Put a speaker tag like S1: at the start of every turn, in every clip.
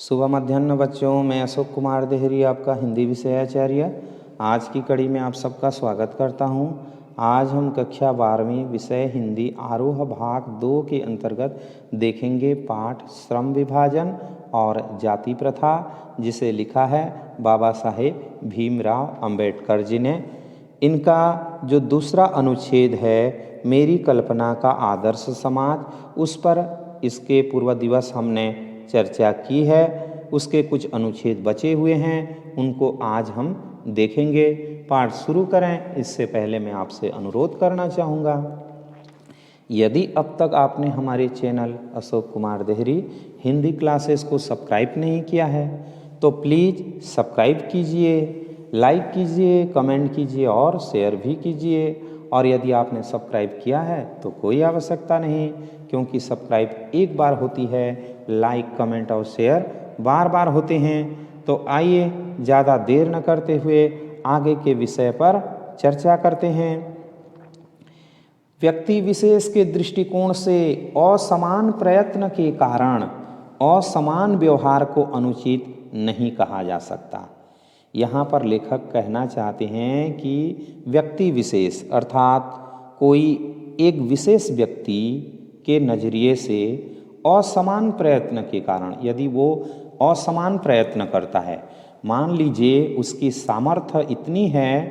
S1: सुबह मध्याह्न बच्चों, मैं अशोक कुमार देहरी आपका हिंदी विषयाचार्य आज की कड़ी में आप सबका स्वागत करता हूं। आज हम कक्षा 12वीं विषय हिंदी आरोह भाग 2 के अंतर्गत देखेंगे पाठ श्रम विभाजन और जाति प्रथा, जिसे लिखा है बाबा साहेब भीमराव अंबेडकर जी ने। इनका जो दूसरा अनुच्छेद है, मेरी कल्पना का आदर्श समाज, उस पर इसके पूर्व दिवस हमने चर्चा की है। उसके कुछ अनुच्छेद बचे हुए हैं, उनको आज हम देखेंगे। पाठ शुरू करें इससे पहले मैं आपसे अनुरोध करना चाहूँगा, यदि अब तक आपने हमारे चैनल अशोक कुमार देहरी हिंदी क्लासेस को सब्सक्राइब नहीं किया है तो प्लीज़ सब्सक्राइब कीजिए, लाइक कीजिए, कमेंट कीजिए और शेयर भी कीजिए। और यदि आपने सब्सक्राइब किया है तो कोई आवश्यकता नहीं, क्योंकि सब्सक्राइब एक बार होती है, लाइक, कमेंट और शेयर बार बार होते हैं। तो आइए ज़्यादा देर न करते हुए आगे के विषय पर चर्चा करते हैं। व्यक्ति विशेष के दृष्टिकोण से असमान प्रयत्न के कारण असमान व्यवहार को अनुचित नहीं कहा जा सकता। यहाँ पर लेखक कहना चाहते हैं कि व्यक्ति विशेष अर्थात कोई एक विशेष व्यक्ति के नज़रिए से असमान प्रयत्न के कारण, यदि वो असमान प्रयत्न करता है, मान लीजिए उसकी सामर्थ्य इतनी है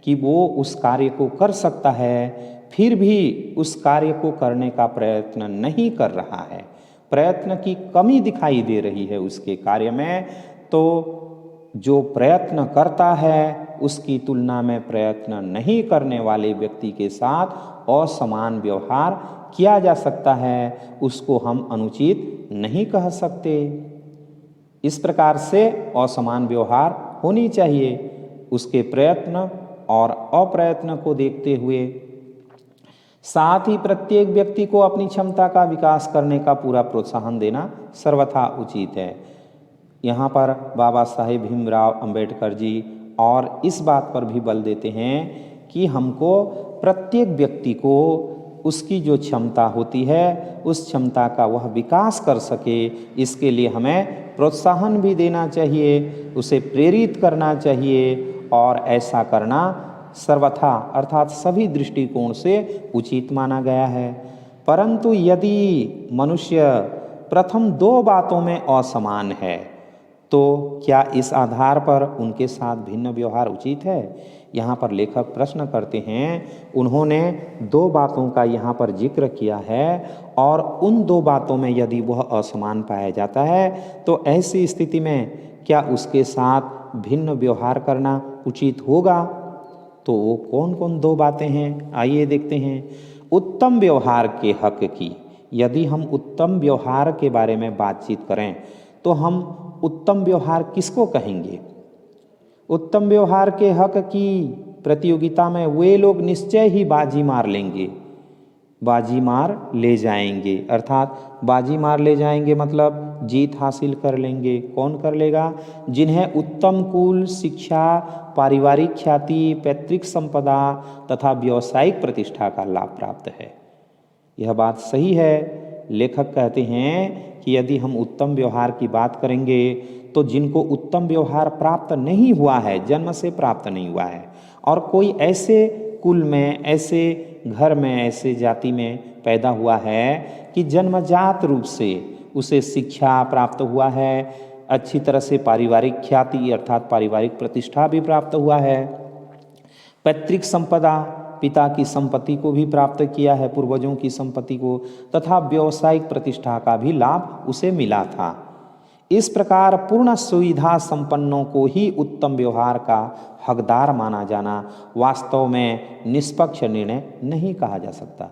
S1: कि वो उस कार्य को कर सकता है, फिर भी उस कार्य को करने का प्रयत्न नहीं कर रहा है, प्रयत्न की कमी दिखाई दे रही है उसके कार्य में, तो जो प्रयत्न करता है उसकी तुलना में प्रयत्न नहीं करने वाले व्यक्ति के साथ असमान व्यवहार किया जा सकता है, उसको हम अनुचित नहीं कह सकते। इस प्रकार से असमान व्यवहार होनी चाहिए। उसके प्रयत्न और अप्रयत्न को देखते हुए साथ ही प्रत्येक व्यक्ति को अपनी क्षमता का विकास करने का पूरा प्रोत्साहन देना सर्वथा उचित है। यहाँ पर बाबा साहेब भीमराव अंबेडकर जी और इस बात पर भी बल देते हैं कि हमको प्रत्येक व्यक्ति को उसकी जो क्षमता होती है उस क्षमता का वह विकास कर सके, इसके लिए हमें प्रोत्साहन भी देना चाहिए, उसे प्रेरित करना चाहिए और ऐसा करना सर्वथा अर्थात सभी दृष्टिकोण से उचित माना गया है। परंतु यदि मनुष्य प्रथम दो बातों में असमान है तो क्या इस आधार पर उनके साथ भिन्न व्यवहार उचित है? यहाँ पर लेखक प्रश्न करते हैं। उन्होंने दो बातों का यहाँ पर जिक्र किया है और उन दो बातों में यदि वह असमान पाया जाता है तो ऐसी स्थिति में क्या उसके साथ भिन्न व्यवहार करना उचित होगा? तो वो कौन कौन दो बातें हैं, आइए देखते हैं। उत्तम व्यवहार के हक की, यदि हम उत्तम व्यवहार के बारे में बातचीत करें तो हम उत्तम व्यवहार किसको कहेंगे? उत्तम व्यवहार के हक की प्रतियोगिता में वे लोग निश्चय ही बाजी मार लेंगे, बाजी मार ले जाएंगे, अर्थात बाजी मार ले जाएंगे मतलब जीत हासिल कर लेंगे। कौन कर लेगा? जिन्हें उत्तम कुल, शिक्षा, पारिवारिक ख्याति, पैतृक संपदा तथा व्यावसायिक प्रतिष्ठा का लाभ प्राप्त है। यह बात सही है। लेखक कहते हैं कि यदि हम उत्तम व्यवहार की बात करेंगे तो जिनको उत्तम व्यवहार प्राप्त नहीं हुआ है, जन्म से प्राप्त नहीं हुआ है, और कोई ऐसे कुल में, ऐसे घर में, ऐसे जाति में पैदा हुआ है कि जन्मजात रूप से उसे शिक्षा प्राप्त हुआ है, अच्छी तरह से पारिवारिक ख्याति अर्थात पारिवारिक प्रतिष्ठा भी प्राप्त हुआ है, पैतृक संपदा पिता की संपत्ति को भी प्राप्त किया है, पूर्वजों की संपत्ति को, तथा व्यावसायिक प्रतिष्ठा का भी लाभ उसे मिला था। इस प्रकार पूर्ण सुविधा संपन्नों को ही उत्तम व्यवहार का हकदार माना जाना वास्तव में निष्पक्ष निर्णय नहीं कहा जा सकता,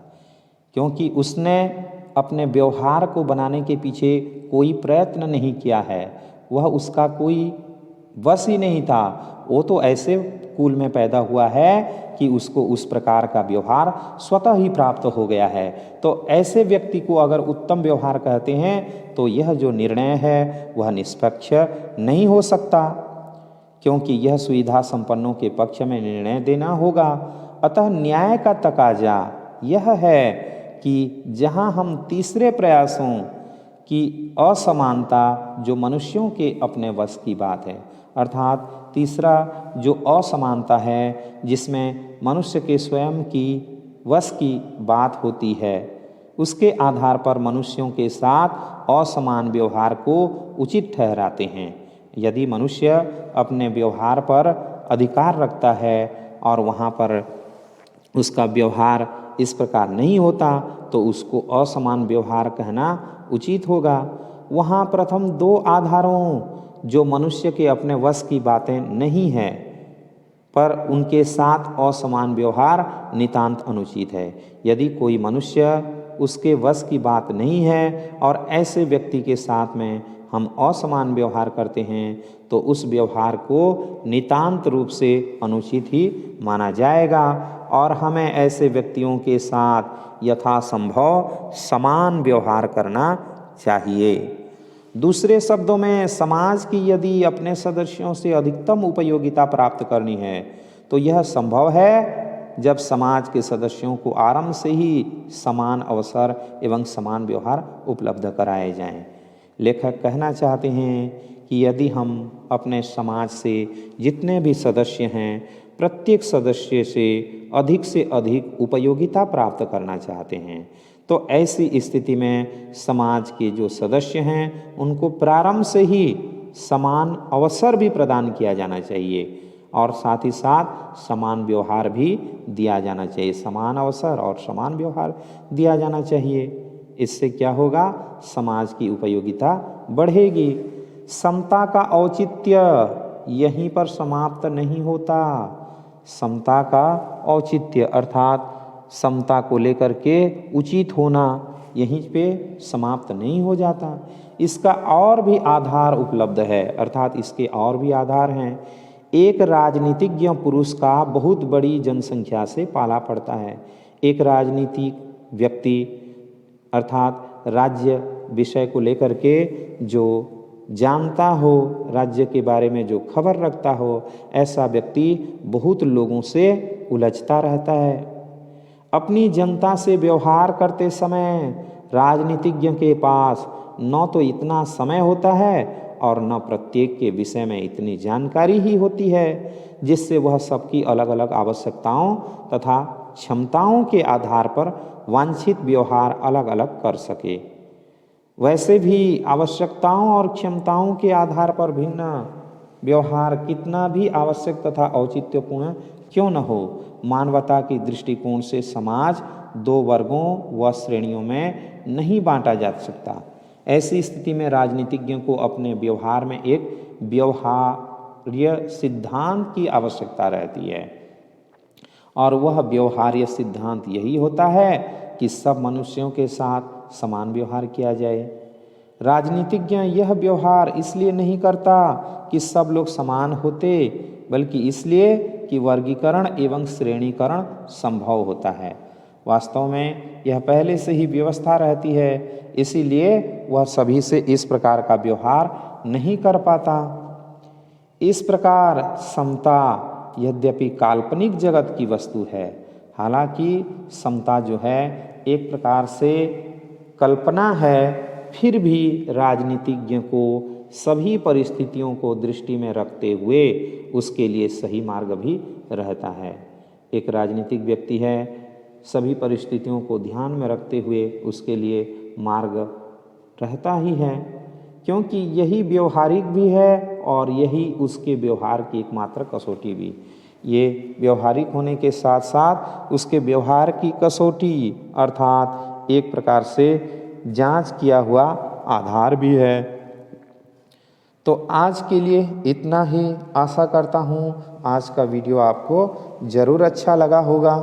S1: क्योंकि उसने अपने व्यवहार को बनाने के पीछे कोई प्रयत्न नहीं किया है, वह उसका कोई वश ही नहीं था। वो तो ऐसे कुल में पैदा हुआ है कि उसको उस प्रकार का व्यवहार स्वतः ही प्राप्त हो गया है। तो ऐसे व्यक्ति को अगर उत्तम व्यवहार कहते हैं तो यह जो निर्णय है वह निष्पक्ष नहीं हो सकता, क्योंकि यह सुविधा संपन्नों के पक्ष में निर्णय देना होगा। अतः न्याय का तकाजा यह है कि जहां हम तीसरे प्रयासों कि असमानता जो मनुष्यों के अपने वश की बात है, अर्थात तीसरा जो असमानता है जिसमें मनुष्य के स्वयं की वश की बात होती है, उसके आधार पर मनुष्यों के साथ असमान व्यवहार को उचित ठहराते हैं। यदि मनुष्य अपने व्यवहार पर अधिकार रखता है और वहाँ पर उसका व्यवहार इस प्रकार नहीं होता तो उसको असमान व्यवहार कहना उचित होगा। वहाँ प्रथम दो आधारों जो मनुष्य के अपने वश की बातें नहीं हैं पर उनके साथ असमान व्यवहार नितांत अनुचित है। यदि कोई मनुष्य उसके वश की बात नहीं है और ऐसे व्यक्ति के साथ में हम असमान व्यवहार करते हैं तो उस व्यवहार को नितांत रूप से अनुचित ही माना जाएगा और हमें ऐसे व्यक्तियों के साथ यथासंभव समान व्यवहार करना चाहिए। दूसरे शब्दों में समाज की यदि अपने सदस्यों से अधिकतम उपयोगिता प्राप्त करनी है तो यह संभव है जब समाज के सदस्यों को आरंभ से ही समान अवसर एवं समान व्यवहार उपलब्ध कराए जाएं। लेखक कहना चाहते हैं कि यदि हम अपने समाज से जितने भी सदस्य हैं प्रत्येक सदस्य से अधिक उपयोगिता प्राप्त करना चाहते हैं तो ऐसी स्थिति में समाज के जो सदस्य हैं उनको प्रारंभ से ही समान अवसर भी प्रदान किया जाना चाहिए और साथ ही साथ समान व्यवहार भी दिया जाना चाहिए। समान अवसर और समान व्यवहार दिया जाना चाहिए। इससे क्या होगा, समाज की उपयोगिता बढ़ेगी। समता का औचित्य यहीं पर समाप्त नहीं होता। समता का औचित्य अर्थात समता को लेकर के उचित होना यहीं पे समाप्त नहीं हो जाता। इसका और भी आधार उपलब्ध है, अर्थात इसके और भी आधार हैं। एक राजनीतिज्ञ पुरुष का बहुत बड़ी जनसंख्या से पाला पड़ता है। एक राजनीतिक व्यक्ति अर्थात राज्य विषय को लेकर के जो जानता हो, राज्य के बारे में जो खबर रखता हो, ऐसा व्यक्ति बहुत लोगों से उलझता रहता है। अपनी जनता से व्यवहार करते समय राजनीतिज्ञ के पास न तो इतना समय होता है और न प्रत्येक के विषय में इतनी जानकारी ही होती है जिससे वह सबकी अलग अलग आवश्यकताओं तथा क्षमताओं के आधार पर वांछित व्यवहार अलग अलग कर सके। वैसे भी आवश्यकताओं और क्षमताओं के आधार पर भिन्न व्यवहार कितना भी आवश्यक तथा औचित्यपूर्ण क्यों न हो, मानवता की दृष्टिकोण से समाज दो वर्गों व श्रेणियों में नहीं बांटा जा सकता। ऐसी स्थिति में राजनीतिज्ञों को अपने व्यवहार में एक व्यवहार्य सिद्धांत की आवश्यकता रहती है और वह व्यवहार्य सिद्धांत यही होता है कि सब मनुष्यों के साथ समान व्यवहार किया जाए। राजनीतिज्ञ यह व्यवहार इसलिए नहीं करता कि सब लोग समान होते, बल्कि इसलिए कि वर्गीकरण एवं श्रेणीकरण संभव होता है। वास्तव में यह पहले से ही व्यवस्था रहती है, इसीलिए वह सभी से इस प्रकार का व्यवहार नहीं कर पाता। इस प्रकार समता यद्यपि काल्पनिक जगत की वस्तु है, हालांकि समता जो है एक प्रकार से कल्पना है, फिर भी राजनीतिज्ञ को सभी परिस्थितियों को दृष्टि में रखते हुए उसके लिए सही मार्ग भी रहता है। एक राजनीतिक व्यक्ति है, सभी परिस्थितियों को ध्यान में रखते हुए उसके लिए मार्ग रहता ही है, क्योंकि यही व्यवहारिक भी है और यही उसके व्यवहार की एकमात्र कसौटी भी। ये व्यवहारिक होने के साथ साथ उसके व्यवहार की कसौटी अर्थात एक प्रकार से जांच किया हुआ आधार भी है। तो आज के लिए इतना ही। आशा करता हूँ आज का वीडियो आपको ज़रूर अच्छा लगा होगा।